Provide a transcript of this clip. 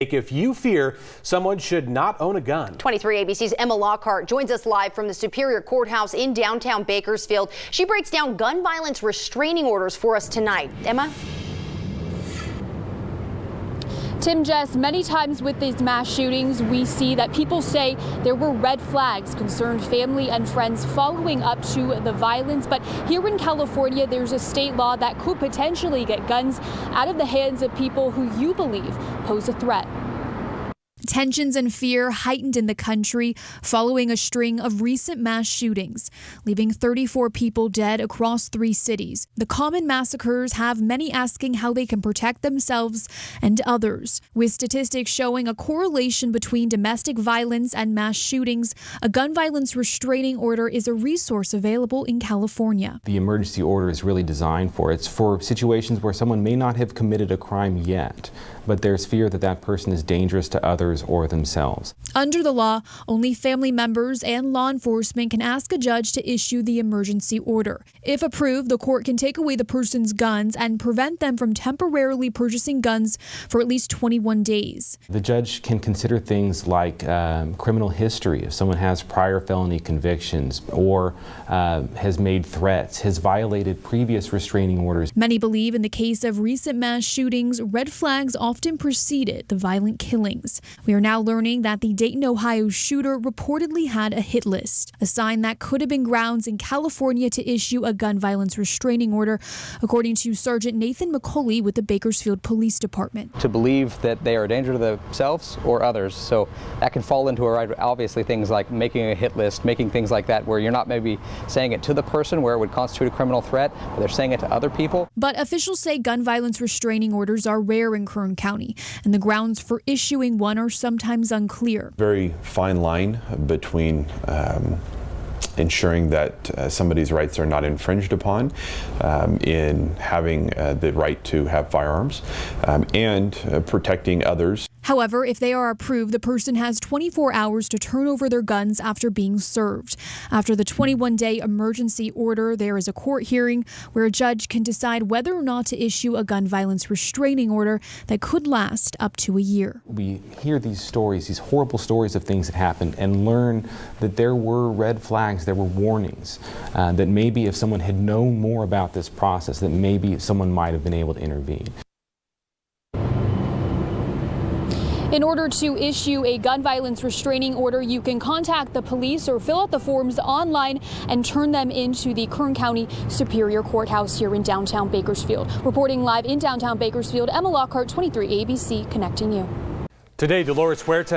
If you fear someone should not own a gun. 23 ABC's Emma Lockhart joins us live from the Superior Courthouse in downtown Bakersfield. She breaks down gun violence restraining orders for us tonight. Emma? Tim, Jess, many times with these mass shootings, we see that people say there were red flags, concerned family and friends following up to the violence. But here in California, there's a state law that could potentially get guns out of the hands of people who you believe pose a threat. Tensions and fear heightened in the country following a string of recent mass shootings, leaving 34 people dead across 3 cities. The common massacres have many asking how they can protect themselves and others. With statistics showing a correlation between domestic violence and mass shootings, a gun violence restraining order is a resource available in California. The emergency order is really designed for situations where someone may not have committed a crime yet, but there's fear that that person is dangerous to others or themselves. Under the law, only family members and law enforcement can ask a judge to issue the emergency order. If approved, the court can take away the person's guns and prevent them from temporarily purchasing guns for at least 21 days. The judge can consider things like criminal history. If someone has prior felony convictions or has made threats, has violated previous restraining orders. Many believe in the case of recent mass shootings, red flags often preceded the violent killings. We are now learning that the Dayton, Ohio shooter reportedly had a hit list, a sign that could have been grounds in California to issue a gun violence restraining order, according to Sergeant Nathan McCauley with the Bakersfield Police Department. To believe that they are a danger to themselves or others. So that can fall into obviously things like making a hit list, making things like that where you're not maybe saying it to the person where it would constitute a criminal threat, but they're saying it to other people. But officials say gun violence restraining orders are rare in Kern County, and the grounds for issuing one are sometimes unclear. Very fine line between ensuring that somebody's rights are not infringed upon in having the right to have firearms and protecting others. However, if they are approved, the person has 24 hours to turn over their guns after being served. After the 21-day emergency order, there is a court hearing where a judge can decide whether or not to issue a gun violence restraining order that could last up to a year. We hear these stories, these horrible stories of things that happened, and learn that there were red flags, there were warnings, that maybe if someone had known more about this process, that maybe someone might have been able to intervene. In order to issue a gun violence restraining order, you can contact the police or fill out the forms online and turn them into the Kern County Superior Courthouse here in downtown Bakersfield. Reporting live in downtown Bakersfield, Emma Lockhart, 23 ABC, connecting you. Today, Dolores Huerta